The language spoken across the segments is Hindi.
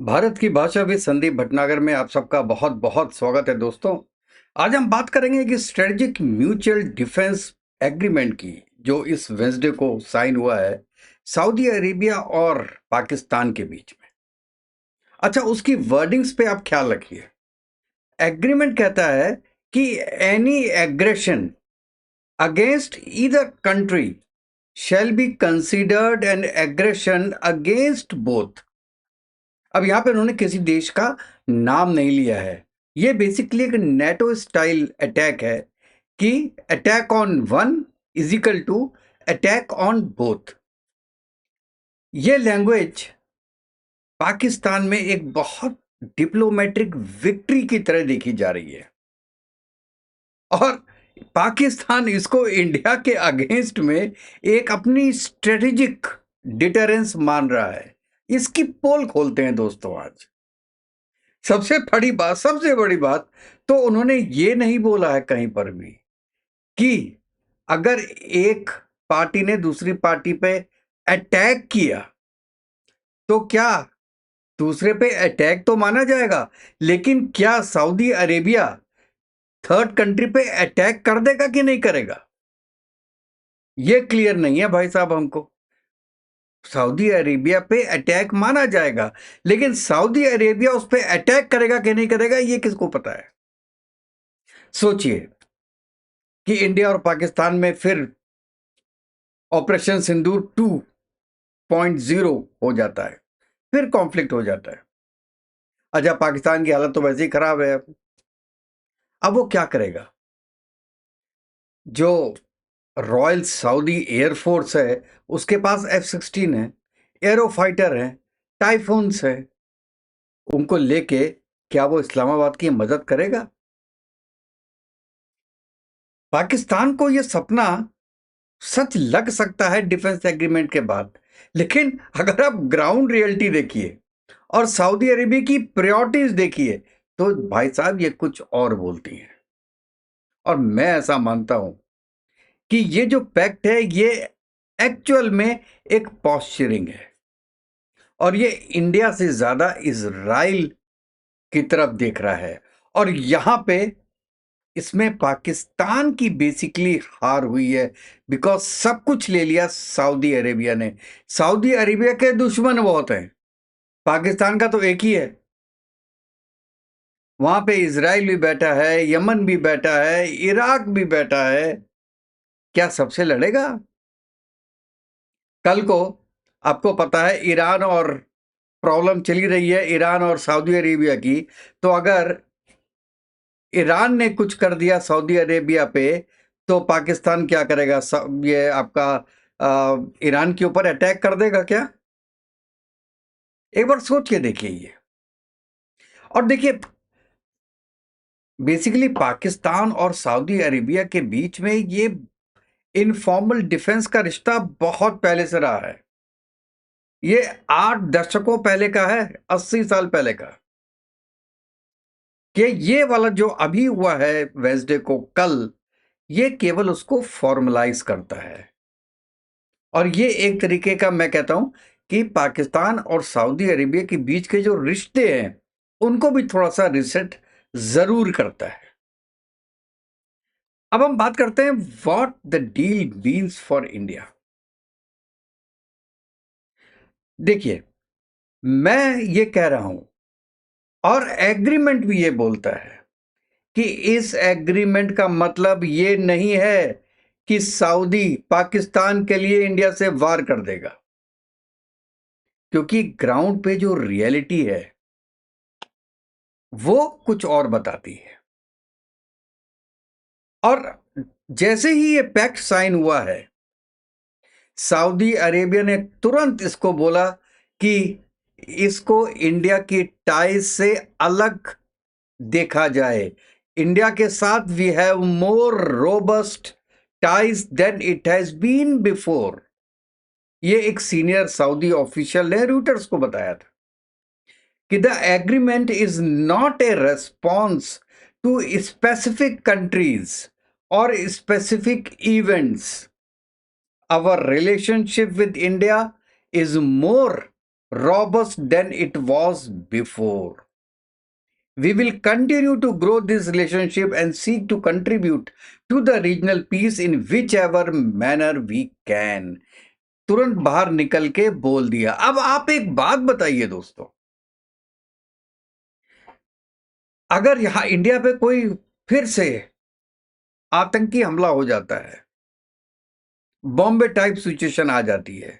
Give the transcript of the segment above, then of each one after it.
भारत की भाषा भी संदीप भटनागर में आप सबका बहुत बहुत स्वागत है दोस्तों। आज हम बात करेंगे कि स्ट्रेटेजिक म्यूचुअल डिफेंस एग्रीमेंट की, जो इस वेंसडे को साइन हुआ है सऊदी अरेबिया और पाकिस्तान के बीच में। अच्छा, उसकी वर्डिंग्स पे आप ख्याल रखिए। एग्रीमेंट कहता है कि any aggression against either country shall be considered an aggression against both। अब यहां पे उन्होंने किसी देश का नाम नहीं लिया है। ये बेसिकली एक नेटो स्टाइल अटैक है कि attack on one is equal to attack on both. ये लैंग्वेज पाकिस्तान में एक बहुत डिप्लोमेटिक विक्ट्री की तरह देखी जा रही है और पाकिस्तान इसको इंडिया के अगेंस्ट में एक अपनी स्ट्रेटेजिक डिटरेंस मान रहा है। इसकी पोल खोलते हैं दोस्तों आज। सबसे बड़ी बात तो उन्होंने ये नहीं बोला है कहीं पर भी कि अगर एक पार्टी ने दूसरी पार्टी पे अटैक किया तो क्या दूसरे पे अटैक तो माना जाएगा, लेकिन क्या सऊदी अरेबिया थर्ड कंट्री पे अटैक कर देगा कि नहीं करेगा, ये क्लियर नहीं है भाई साहब हमको। सऊदी अरेबिया पे अटैक माना जाएगा, लेकिन सऊदी अरेबिया उस पे अटैक करेगा कि नहीं करेगा ये किसको पता है। सोचिए कि इंडिया और पाकिस्तान में फिर ऑपरेशन सिंदूर 2.0 हो जाता है, फिर कॉन्फ्लिक्ट हो जाता है। अच्छा, पाकिस्तान की हालत तो वैसे ही खराब है। अब वो क्या करेगा? जो रॉयल सऊदी एयरफोर्स है उसके पास F-16 है, एरो फाइटर है, टाइफून्स है। उनको लेके क्या वो इस्लामाबाद की मदद करेगा? पाकिस्तान को ये सपना सच लग सकता है डिफेंस एग्रीमेंट के बाद, लेकिन अगर आप ग्राउंड रियलिटी देखिए और सऊदी अरेबिया की प्रायोरिटीज देखिए तो भाई साहब ये कुछ और बोलती हैं। और मैं ऐसा मानता हूं कि ये जो पैक्ट है ये एक्चुअल में एक पॉस्चरिंग है और ये इंडिया से ज्यादा इजराइल की तरफ देख रहा है। और यहां पे इसमें पाकिस्तान की बेसिकली हार हुई है, बिकॉज सब कुछ ले लिया सऊदी अरेबिया ने। सऊदी अरेबिया के दुश्मन बहुत हैं, पाकिस्तान का तो एक ही है। वहां पे इजराइल भी बैठा है, यमन भी बैठा है, इराक भी बैठा है। क्या सबसे लड़ेगा? कल को आपको पता है ईरान और प्रॉब्लम चली रही है, ईरान और सऊदी अरेबिया की। तो अगर ईरान ने कुछ कर दिया सऊदी अरेबिया पे तो पाकिस्तान क्या करेगा? ये आपका ईरान के ऊपर अटैक कर देगा क्या? एक बार सोच के देखिए ये। और देखिए, बेसिकली पाकिस्तान और सऊदी अरेबिया के बीच में ये इनफॉर्मल डिफेंस का रिश्ता बहुत पहले से रहा है। ये 8 दशकों पहले का है, 80 साल पहले का। कि ये वाला जो अभी हुआ है वेंसडे को कल, ये केवल उसको फॉर्मलाइज करता है। और ये एक तरीके का, मैं कहता हूं कि पाकिस्तान और सऊदी अरेबिया के बीच के जो रिश्ते हैं उनको भी थोड़ा सा रिसेट जरूर करता है। अब हम बात करते हैं what the deal means for India. देखिए, मैं ये कह रहा हूं और एग्रीमेंट भी ये बोलता है कि इस एग्रीमेंट का मतलब ये नहीं है कि सऊदी पाकिस्तान के लिए इंडिया से वार कर देगा, क्योंकि ग्राउंड पे जो रियलिटी है वो कुछ और बताती है। और जैसे ही ये पैक्ट साइन हुआ है, सऊदी अरेबिया ने तुरंत इसको बोला कि इसको इंडिया की टाइज से अलग देखा जाए। इंडिया के साथ we have more robust ties than it has been before. ये एक सीनियर सऊदी ऑफिशियल ने रूटर्स को बताया था कि the agreement is not a response to specific countries और specific events. Our relationship with India is more robust than it was before. We will continue to grow this relationship and seek to contribute to the regional peace in whichever manner we can. तुरंत बाहर निकल के बोल दिया। अब आप एक बात बताइए दोस्तों, अगर यहां इंडिया पे कोई फिर से आतंकी हमला हो जाता है, बॉम्बे टाइप सिचुएशन आ जाती है,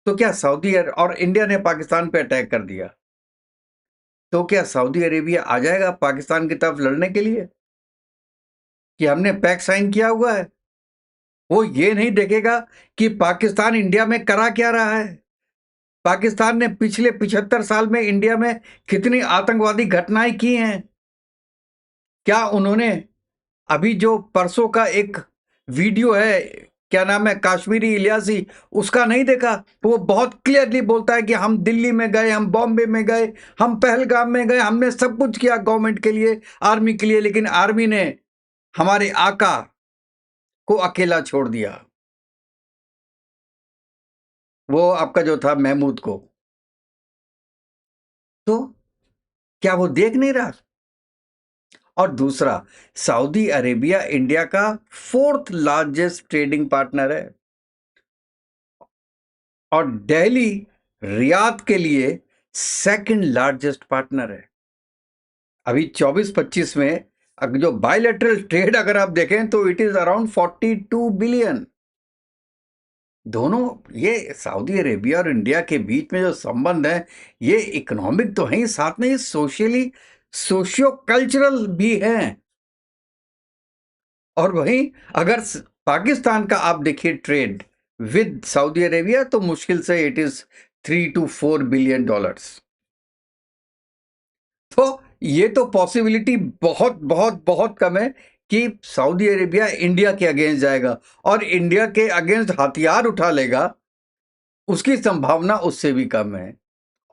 तो क्या सऊदी और इंडिया ने पाकिस्तान पे अटैक कर दिया, तो क्या सऊदी अरेबिया आ जाएगा पाकिस्तान की तरफ लड़ने के लिए कि हमने पैक्ट साइन किया हुआ है? वो ये नहीं देखेगा कि पाकिस्तान इंडिया में करा क्या रहा है। पाकिस्तान ने पिछले 75 साल में इंडिया में कितनी आतंकवादी घटनाएं की हैं। क्या उन्होंने अभी जो परसों का एक वीडियो है, क्या नाम है, कश्मीरी इलियासी, उसका नहीं देखा? वो बहुत क्लियरली बोलता है कि हम दिल्ली में गए, हम बॉम्बे में गए, हम पहलगाम में गए, हमने सब कुछ किया गवर्नमेंट के लिए, आर्मी के लिए, लेकिन आर्मी ने हमारे आका को अकेला छोड़ दिया। वो आपका जो था महमूद को, तो क्या वो देख नहीं रहा? और दूसरा, सऊदी अरेबिया इंडिया का 4th लार्जेस्ट ट्रेडिंग पार्टनर है और दिल्ली रियाद के लिए 2nd लार्जेस्ट पार्टनर है। अभी 24-25 में जो बायलैटरल ट्रेड अगर आप देखें तो इट इज अराउंड 42 बिलियन। दोनों, ये सऊदी अरेबिया और इंडिया के बीच में जो संबंध है, ये इकोनॉमिक तो है ही, साथ में ये सोशली सोशियो कल्चरल भी हैं। और वहीं अगर पाकिस्तान का आप देखिए ट्रेड विद सऊदी अरेबिया, तो मुश्किल से इट इज $3 to 4 बिलियन। तो ये तो पॉसिबिलिटी बहुत बहुत बहुत कम है कि सऊदी अरेबिया इंडिया के अगेंस्ट जाएगा और इंडिया के अगेंस्ट हथियार उठा लेगा, उसकी संभावना उससे भी कम है।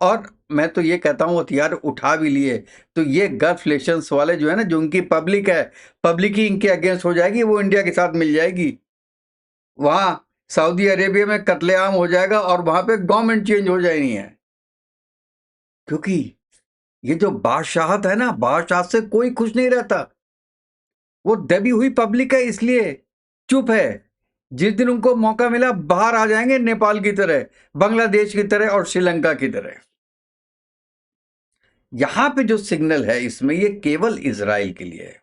और मैं तो ये कहता हूं हथियार उठा भी लिए तो ये गल्फ नेशंस वाले जो है ना, जो उनकी पब्लिक है, पब्लिक ही इनके अगेंस्ट हो जाएगी, वो इंडिया के साथ मिल जाएगी। वहां सऊदी अरेबिया में कत्लेआम हो जाएगा और वहां पे गवर्नमेंट चेंज हो जानी है। क्योंकि ये जो बादशाहत है ना, बादशाह से कोई खुश नहीं रहता। वो दबी हुई पब्लिक है, इसलिए चुप है। जिस दिन उनको मौका मिला बाहर आ जाएंगे, नेपाल की तरह, बांग्लादेश की तरह और श्रीलंका की तरह। यहां पे जो सिग्नल है इसमें, ये केवल इजराइल के लिए है।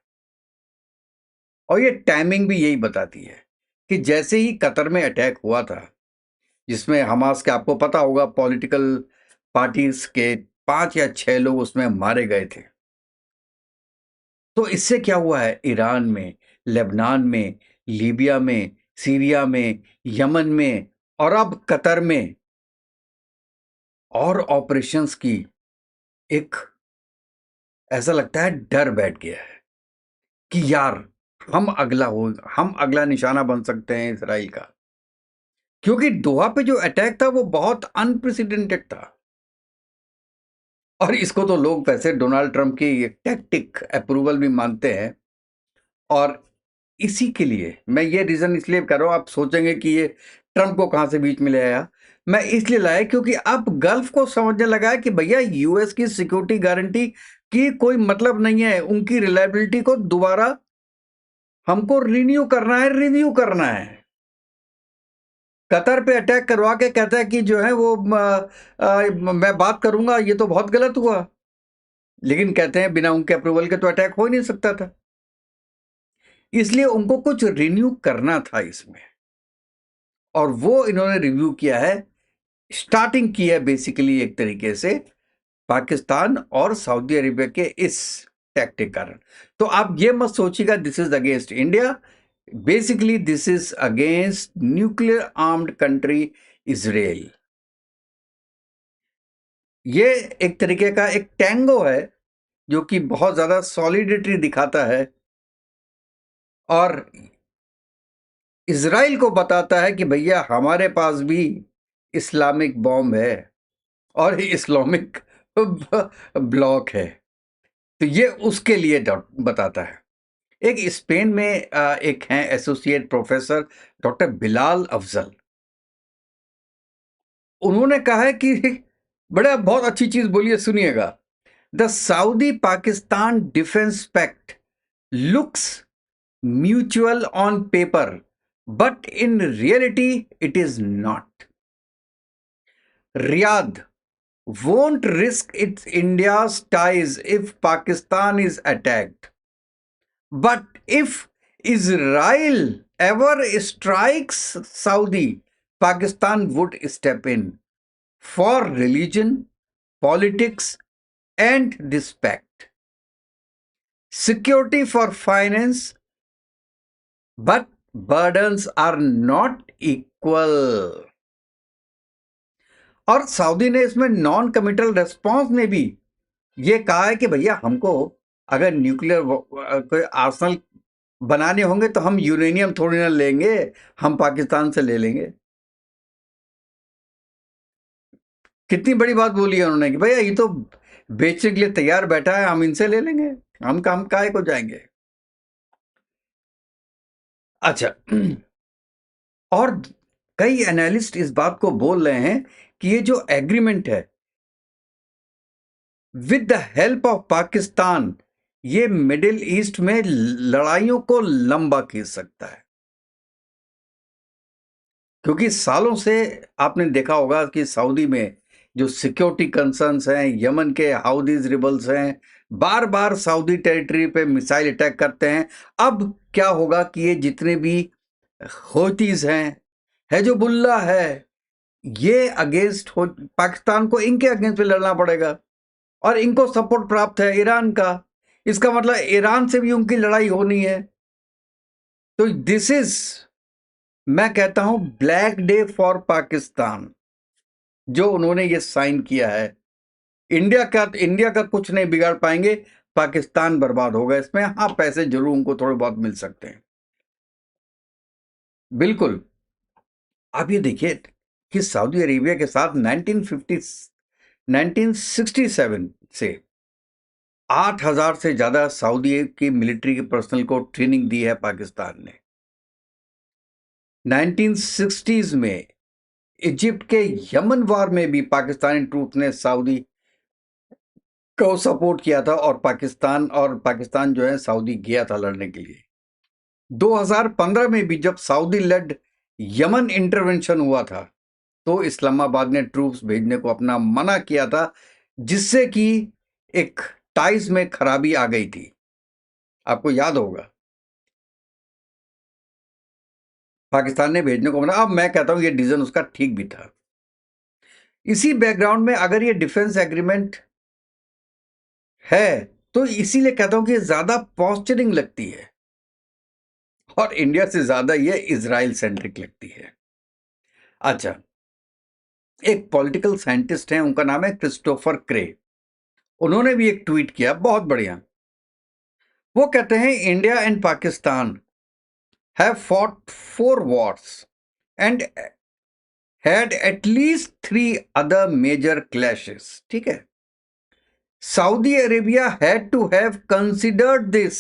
और ये टाइमिंग भी यही बताती है कि जैसे ही कतर में अटैक हुआ था, जिसमें हमास के, आपको पता होगा, पॉलिटिकल पार्टीज के 5 या 6 लोग उसमें मारे गए थे। तो इससे क्या हुआ है, ईरान में, लेबनान में, लीबिया में, सीरिया में, यमन में और अब कतर में और ऑपरेशंस की एक, ऐसा लगता है डर बैठ गया है कि यार हम अगला निशाना बन सकते हैं इसराइल का। क्योंकि दोहा पे जो अटैक था वो बहुत अनप्रेसिडेंटेड था। और इसको तो लोग वैसे डोनाल्ड ट्रंप की टैक्टिक अप्रूवल भी मानते हैं। और इसी के लिए मैं ये रीजन इसलिए कर रहा हूं, आप सोचेंगे कि ये ट्रंप को कहां से बीच में ले आया। मैं इसलिए लाया क्योंकि अब गल्फ को समझने लगा है कि भैया यूएस की सिक्योरिटी गारंटी की कोई मतलब नहीं है, उनकी रिलायबिलिटी को दोबारा हमको रिन्यू करना है, रिव्यू करना है। कतर पे अटैक करवा के कहता है कि जो है वो मैं बात करूंगा, ये तो बहुत गलत हुआ। लेकिन कहते हैं बिना उनके अप्रूवल के तो अटैक हो ही नहीं सकता था, इसलिए उनको कुछ रिन्यू करना था इसमें। और वो इन्होंने रिव्यू किया है, स्टार्टिंग की है बेसिकली एक तरीके से पाकिस्तान और सऊदी अरेबिया के इस टैक्टिक कारण। तो आप ये मत सोचिएगा this is against India, basically this is against nuclear armed country Israel. ये एक तरीके का एक टैंगो है जो कि बहुत ज्यादा सॉलिडिटी दिखाता है और इजराइल को बताता है कि भैया हमारे पास भी इस्लामिक बॉम्ब है और इस्लामिक ब्लॉक है। तो ये उसके लिए बताता है। एक स्पेन में एक हैं associate professor doctor Bilal Afzal. उन्होंने कहा है कि बड़ा बहुत अच्छी चीज बोलिए, सुनिएगा। The Saudi Pakistan defence pact looks mutual on paper, but in reality, it is not. Riyadh won't risk its India's ties if Pakistan is attacked. But if Israel ever strikes Saudi, Pakistan would step in for religion, politics, and respect. Security for finance, but burdens are not equal. और सऊदी ने इसमें नॉन कमिटल रेस्पॉन्स ने भी ये कहा है कि भैया हमको अगर न्यूक्लियर कोई आर्सेनल बनाने होंगे तो हम यूरेनियम थोड़ी ना लेंगे, हम पाकिस्तान से ले लेंगे। कितनी बड़ी बात बोली है उन्होंने कि भैया ये तो बेचने के लिए तैयार बैठा है, हम इनसे ले लेंगे, हम काम काहे को जाएंगे। अच्छा, और कई एनालिस्ट इस बात को बोल रहे हैं कि ये जो एग्रीमेंट है with the help of Pakistan, ये मिडिल ईस्ट में लड़ाइयों को लंबा खींच सकता है। क्योंकि सालों से आपने देखा होगा कि सऊदी में जो सिक्योरिटी कंसर्न्स हैं, यमन के हाउदीज रिबल्स हैं, बार बार सऊदी टेरिटरी पे मिसाइल अटैक करते हैं। अब क्या होगा कि ये जितने भी हौतीज हैं, हिजबुल्लाह है, ये अगेंस्ट पाकिस्तान को इनके अगेंस्ट पे लड़ना पड़ेगा और इनको सपोर्ट प्राप्त है ईरान का। इसका मतलब ईरान से भी उनकी लड़ाई होनी है। तो दिस इज, मैं कहता हूं, ब्लैक डे फॉर पाकिस्तान जो उन्होंने ये साइन किया है। इंडिया का कुछ नहीं बिगाड़ पाएंगे, पाकिस्तान बर्बाद होगा इसमें। हाँ, पैसे जरूर उनको थोड़े बहुत मिल सकते हैं, बिल्कुल। आप ये देखिए कि सऊदी अरेबिया के साथ 1967 से 8,000 से ज्यादा सऊदी की मिलिट्री के पर्सनल को ट्रेनिंग दी है पाकिस्तान ने। 1960s में इजिप्ट के यमन वार में भी पाकिस्तानी ट्रूप ने सऊदी को सपोर्ट किया था और पाकिस्तान जो है सऊदी गया था लड़ने के लिए। 2015 में भी जब सऊदी लेड यमन इंटरवेंशन हुआ था तो इस्लामाबाद ने ट्रूप्स भेजने को अपना मना किया था, जिससे कि एक टाइज में खराबी आ गई थी, आपको याद होगा। पाकिस्तान ने भेजने को मना। अब मैं कहता हूं ये डिसीजन उसका ठीक भी था। इसी बैकग्राउंड में अगर ये डिफेंस एग्रीमेंट है तो इसीलिए कहता हूं कि ज्यादा पॉस्चरिंग लगती है और इंडिया से ज्यादा ये इजराइल सेंट्रिक लगती है। अच्छा, एक पॉलिटिकल साइंटिस्ट हैं, उनका नाम है क्रिस्टोफर क्रे। उन्होंने भी एक ट्वीट किया, बहुत बढ़िया। वो कहते हैं India and Pakistan have fought 4 wars and had at least 3 other major clashes. ठीक है, Saudi Arabia had to have considered this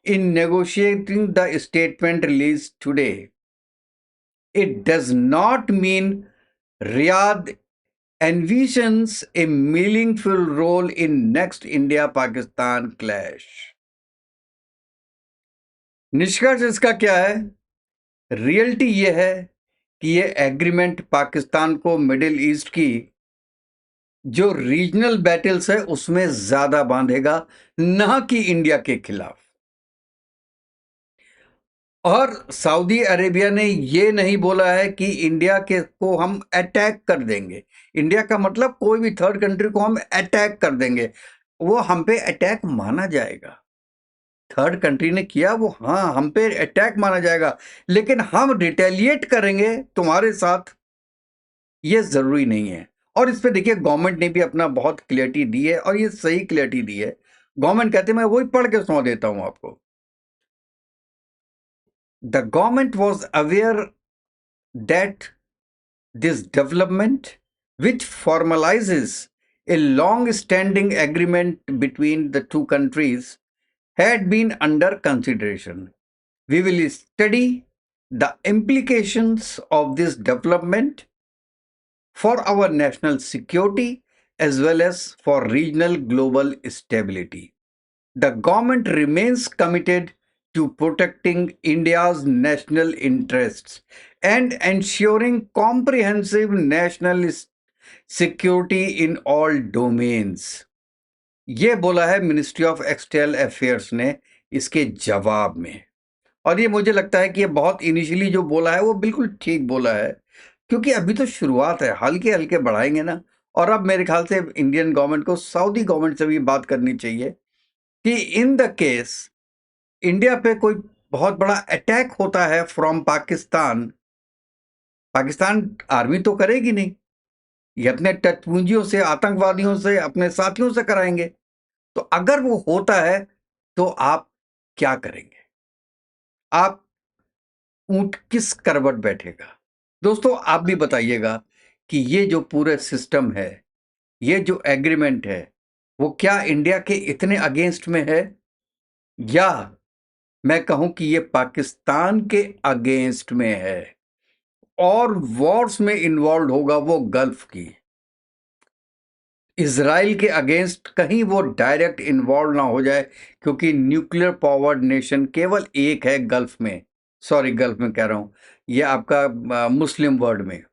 in negotiating the statement released today. It does not mean Riyadh envisions a meaningful role in next India-Pakistan clash. निष्कर्ष इसका क्या है? रियलिटी ये है कि ये एग्रीमेंट पाकिस्तान को मिडिल ईस्ट की जो रीजनल बैटल्स है उसमें ज्यादा बांधेगा, ना कि इंडिया के खिलाफ। और सऊदी अरेबिया ने ये नहीं बोला है कि इंडिया के को हम अटैक कर देंगे। इंडिया का मतलब कोई भी थर्ड कंट्री को हम अटैक कर देंगे, वो हम पे अटैक माना जाएगा। थर्ड कंट्री ने किया वो, हाँ, हम पे अटैक माना जाएगा, लेकिन हम रिटेलिएट करेंगे तुम्हारे साथ, ये जरूरी नहीं है। और इस पे देखिए गवर्नमेंट ने भी अपना बहुत क्लियरिटी दी है और ये सही क्लियरिटी दी है। गवर्नमेंट कहते हैं, मैं वही पढ़ के सुना देता हूं आपको। The government was aware that this development which formalizes a long standing agreement between the two countries had been under consideration. We will study the implications of this development for our national security as well as for regional global stability. The government remains committed to protecting India's national interests and ensuring comprehensive national security in all domains. ये बोला है मिनिस्ट्री ऑफ एक्सटर्नल अफेयर्स ने इसके जवाब में। और ये मुझे लगता है कि ये बहुत इनिशियली जो बोला है वो बिल्कुल ठीक बोला है, क्योंकि अभी तो शुरुआत है, हल्के हल्के बढ़ाएंगे ना। और अब मेरे ख्याल से इंडियन गवर्नमेंट को सऊदी गवर्नमेंट से भी बात करनी चाहिए कि इन द केस इंडिया पे कोई बहुत बड़ा अटैक होता है फ्रॉम पाकिस्तान, पाकिस्तान आर्मी तो करेगी नहीं, ये अपने टटपूंजियों से, आतंकवादियों से, अपने साथियों से कराएंगे। तो अगर वो होता है तो आप क्या करेंगे? आप ऊंट किस करवट बैठेगा? दोस्तों आप भी बताइएगा कि ये जो पूरे सिस्टम है, ये जो एग्रीमेंट है, वो क्या इंडिया के इतने अगेंस्ट में है, या मैं कहूं कि ये पाकिस्तान के अगेंस्ट में है और वॉर्स में इन्वॉल्व होगा वो गल्फ की, इजराइल के अगेंस्ट कहीं वो डायरेक्ट इन्वॉल्व ना हो जाए, क्योंकि न्यूक्लियर पावर्ड नेशन केवल एक है गल्फ में, सॉरी गल्फ में कह रहा हूं, ये आपका मुस्लिम वर्ल्ड में,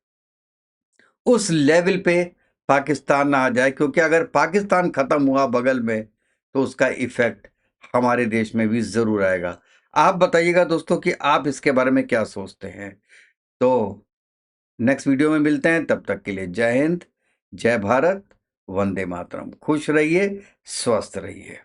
उस लेवल पे पाकिस्तान ना आ जाए, क्योंकि अगर पाकिस्तान खत्म हुआ बगल में तो उसका इफेक्ट हमारे देश में भी जरूर आएगा। आप बताइएगा दोस्तों कि आप इसके बारे में क्या सोचते हैं। तो नेक्स्ट वीडियो में मिलते हैं, तब तक के लिए जय हिंद, जय भारत, वंदे मातरम। खुश रहिए, स्वस्थ रहिए।